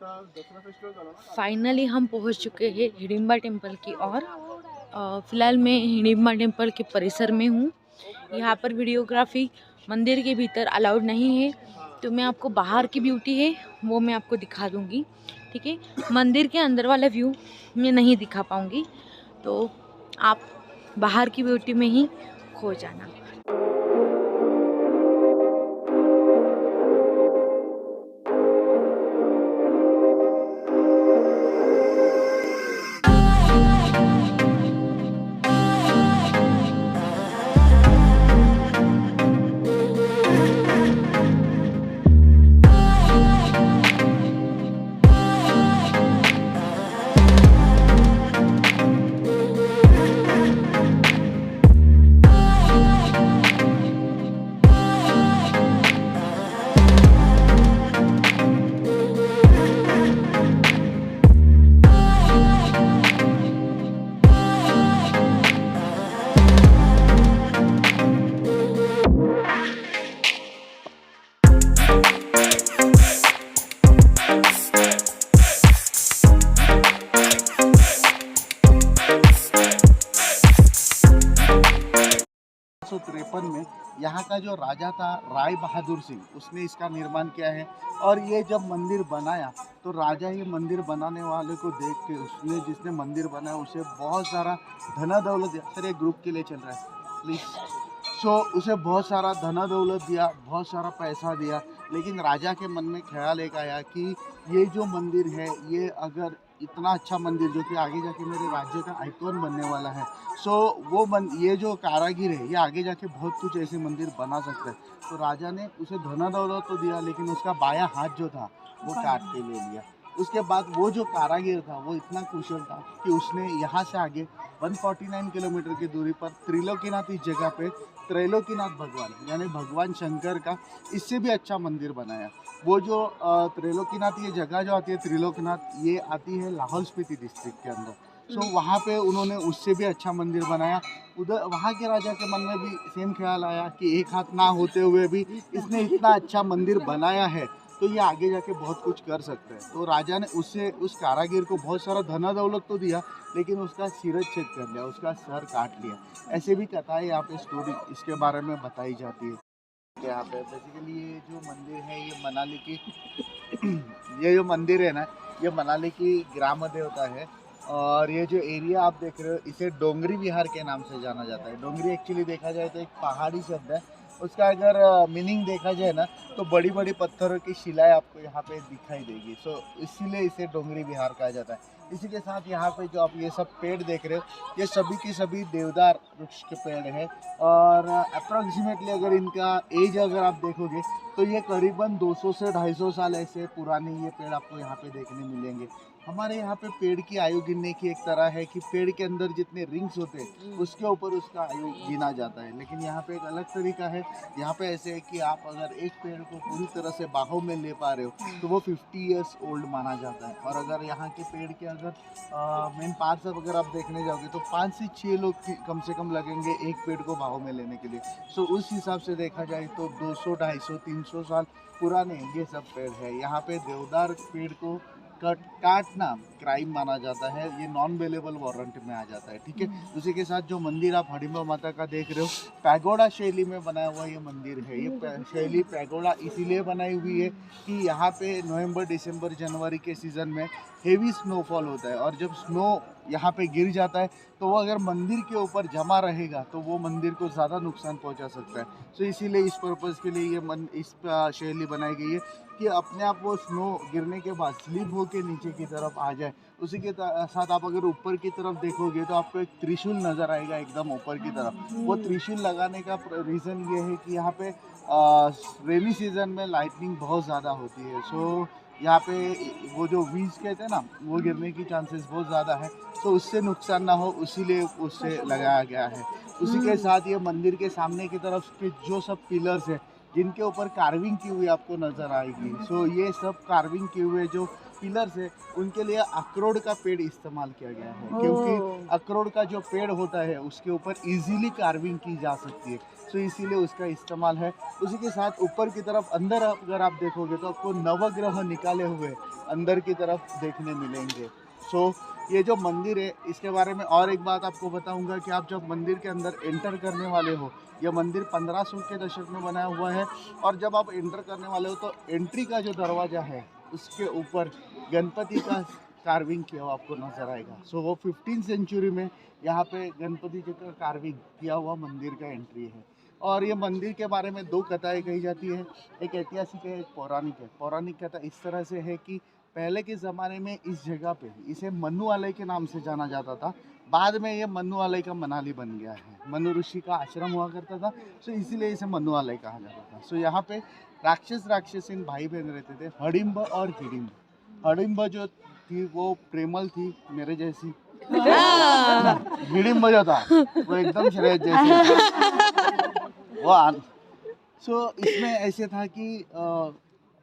Finally हम पहुंच चुके हैं हिडिंबा टेम्पल की ओर। फ़िलहाल मैं हिडिंबा टेम्पल के परिसर में हूँ। यहाँ पर वीडियोग्राफी मंदिर के भीतर अलाउड नहीं है, तो मैं आपको बाहर की ब्यूटी है वो मैं आपको दिखा दूँगी। ठीक है, मंदिर के अंदर वाला व्यू मैं नहीं दिखा पाऊँगी, तो आप बाहर की ब्यूटी में ही खो जाना। में यहाँ का जो राजा था राय बहादुर सिंह, उसने इसका निर्माण किया है। और ये जब मंदिर बनाया तो राजा ये मंदिर बनाने वाले को देख के उसने जिसने मंदिर बनाया उसे बहुत सारा धना दौलत दिया। सर ये ग्रुप के लिए चल रहा है प्लीज़। उसे बहुत सारा धना दौलत दिया, बहुत सारा पैसा दिया। लेकिन राजा के मन में ख्याल एक आया कि ये जो मंदिर है, ये अगर इतना अच्छा मंदिर जो कि आगे जाके मेरे राज्य का आइकॉन बनने वाला है, ये जो कारागिर है ये आगे जाके बहुत कुछ ऐसे मंदिर बना सकता है। तो राजा ने उसे धना दौलत तो दिया, लेकिन उसका बायां हाथ जो था वो काट के ले लिया। उसके बाद वो जो कारागिर था वो इतना कुशल था कि उसने यहाँ से आगे 149 किलोमीटर की दूरी पर त्रिलोकीनाथ इस जगह पे त्रैलोकीनाथ भगवान यानी भगवान शंकर का इससे भी अच्छा मंदिर बनाया। वो जो त्रैलोकीनाथ ये जगह जो आती है त्रिलोकीनाथ, ये आती है लाहौल स्पीति डिस्ट्रिक्ट के अंदर। वहाँ पे उन्होंने उससे भी अच्छा मंदिर बनाया। उधर वहाँ के राजा के मन में भी सेम ख्याल आया कि एक हाथ ना होते हुए भी इसने इतना अच्छा मंदिर बनाया है, तो ये आगे जाके बहुत कुछ कर सकते हैं। तो राजा ने उस कारागिर को बहुत सारा धना दौलत तो दिया, लेकिन उसका सिरच्छेद कर लिया, उसका सर काट लिया। ऐसे भी कथाएं यहाँ पे स्टोरी इसके बारे में बताई जाती है। यहाँ पे बेसिकली ये जो मंदिर है ये मनाली की ये जो मंदिर है ना, ये मनाली की ग्राम देवता है। और ये जो एरिया आप देख रहे हो इसे डोंगरी विहार के नाम से जाना जाता है। डोंगरी एक्चुअली देखा जाए तो एक पहाड़ी शब्द है। उसका अगर मीनिंग देखा जाए ना तो बड़ी बड़ी पत्थरों की शिलाएं आपको यहाँ पे दिखाई देगी। इसीलिए इसे डोंगरी विहार कहा जाता है। इसी के साथ यहाँ पे जो आप ये सब पेड़ देख रहे हो ये सभी के सभी देवदार वृक्ष के पेड़ हैं। और अप्रॉक्सीमेटली अगर इनका एज अगर आप देखोगे तो ये करीबन 200 से 250 साल ऐसे पुराने ये पेड़ आपको यहाँ पे देखने मिलेंगे। हमारे यहाँ पे पेड़ की आयु गिनने की एक तरह है कि पेड़ के अंदर जितने रिंग्स होते हैं उसके ऊपर उसका आयु गिना जाता है। लेकिन यहाँ पे एक अलग तरीका है। यहाँ पे ऐसे है कि आप अगर एक पेड़ को पूरी तरह से बाहों में ले पा रहे हो तो वो 50 ईयर्स ओल्ड माना जाता है। और अगर यहाँ के पेड़ के अगर मेन पार्ट्स अगर आप देखने जाओगे तो 5 से 6 लोग कम से कम लगेंगे एक पेड़ को बाहों में लेने के लिए। उस हिसाब से देखा जाए तो 200, 250, 300 साल पुराने ये सब पेड़ है। यहाँ पे देवदार पेड़ को काटना क्राइम माना जाता है, ये नॉन अवेलेबल वारंट में आ जाता है। ठीक है, उसी के साथ जो मंदिर आप हिडिंबा माता का देख रहे हो पैगोडा शैली में बनाया हुआ ये मंदिर है। ये शैली पैगोडा इसीलिए बनाई हुई है कि यहाँ पे नवंबर, दिसंबर, जनवरी के सीज़न में हेवी स्नोफॉल होता है। और जब स्नो यहाँ पे गिर जाता है तो वो अगर मंदिर के ऊपर जमा रहेगा तो वो मंदिर को ज़्यादा नुकसान पहुँचा सकता है। इसीलिए इस पर्पज़ के लिए इस शैली बनाई गई है कि अपने आप वो स्नो गिरने के बाद स्लिप होके नीचे की तरफ आ जाए। उसी के साथ आप अगर ऊपर की तरफ देखोगे तो आपको एक त्रिशूल नज़र आएगा एकदम ऊपर की तरफ। वो त्रिशूल लगाने का रीज़न ये है कि यहाँ पे रेनी सीज़न में लाइटनिंग बहुत ज़्यादा होती है। यहाँ पे वो जो वीज कहते हैं ना, वो गिरने की चांसेस बहुत ज़्यादा है। उससे नुकसान ना हो इसीलिए उससे लगाया गया है। उसी के साथ ये मंदिर के सामने की तरफ के जो सब पिलर्स है जिनके ऊपर कार्विंग की हुई आपको नज़र आएगी। सो ये सब कार्विंग किए हुए जो पिलर्स है उनके लिए अखरोट का पेड़ इस्तेमाल किया गया है, क्योंकि अखरोट का जो पेड़ होता है उसके ऊपर इजीली कार्विंग की जा सकती है। सो इसीलिए उसका इस्तेमाल है। उसी के साथ ऊपर की तरफ अंदर अगर आप देखोगे तो आपको नवग्रह निकाले हुए अंदर की तरफ देखने मिलेंगे। सो ये जो मंदिर है इसके बारे में और एक बात आपको बताऊंगा कि आप जब मंदिर के अंदर एंटर करने वाले हो, यह मंदिर 1500 के दशक में बनाया हुआ है, और जब आप एंटर करने वाले हो तो एंट्री का जो दरवाज़ा है उसके ऊपर गणपति का कार्विंग किया हुआ आपको नजर आएगा। सो वो 15 सेंचुरी में यहाँ पे गणपति जी का कार्विंग किया हुआ मंदिर का एंट्री है। और ये मंदिर के बारे में दो कथाएं कही जाती है, एक ऐतिहासिक है, एक पौराणिक है। पौराणिक कथा इस तरह से है कि पहले के ज़माने में इस जगह पे इसे मनुआलय के नाम से जाना जाता था। बाद में ये मनुआलय का मनाली बन गया है। मनु ऋषि का आश्रम हुआ करता था, सो इसीलिए इसे मनुआलय कहा जाता था। सो यहाँ पे राक्षसीन भाई बहन रहते थे, हडिम्ब और हिडिम्ब। हडिम्ब जो थी वो प्रेमल थी, मेरे जैसी। हिडिम्ब जो था वो एकदम श्रेयस जैसी। सो इसमें ऐसे था कि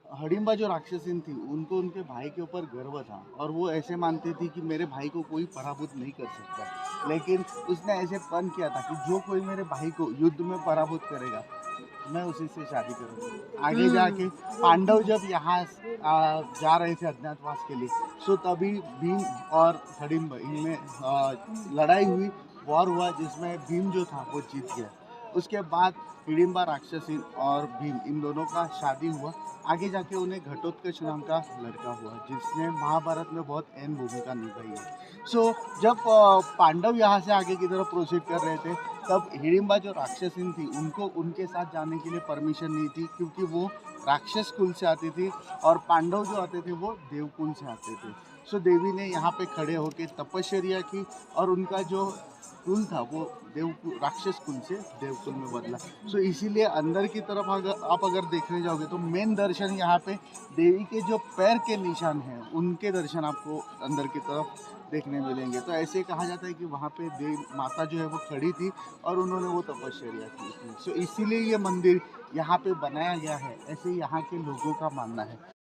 हडिम्बा जो राक्षसीन थी उनको उनके भाई के ऊपर गर्व था, और वो ऐसे मानती थी कि मेरे भाई को कोई पराभूत नहीं कर सकता। लेकिन उसने ऐसे प्रण किया था कि जो कोई मेरे भाई को युद्ध में पराभूत करेगा मैं उसी से शादी करूँगी। आगे जाके पांडव जब यहाँ जा रहे थे अज्ञातवास के लिए, सो तभी भीम और हडिम्ब इनमें लड़ाई हुई, वॉर हुआ, जिसमें भीम जो था वो जीत गया। उसके बाद हिडिम्बा राक्षसी और भीम इन दोनों का शादी हुआ। आगे जाके उन्हें घटोत्कच नाम का लड़का हुआ, जिसने महाभारत में बहुत अहम भूमिका निभाई है। सो जब पांडव यहाँ से आगे की तरफ प्रोसीड कर रहे थे, तब हिडिम्बा जो राक्षसीन थी उनको उनके साथ जाने के लिए परमिशन नहीं थी, क्योंकि वो राक्षस कुल से आती थी और पांडव जो आते थे वो देवकुल से आते थे। सो देवी ने यहाँ पे खड़े होकर तपश्चर्या की, और उनका जो कुल था वो देवकुल राक्षस कुल से देवकुल में बदला। सो इसीलिए अंदर की तरफ अगर देखने जाओगे तो मेन दर्शन यहाँ पे देवी के जो पैर के निशान हैं उनके दर्शन आपको अंदर की तरफ देखने मिलेंगे। तो ऐसे कहा जाता है कि वहाँ पे देवी माता जो है वो खड़ी थी और उन्होंने वो तपश्चर्या की थी। सो इसीलिए ये मंदिर यहाँ पे बनाया गया है, ऐसे यहाँ के लोगों का मानना है।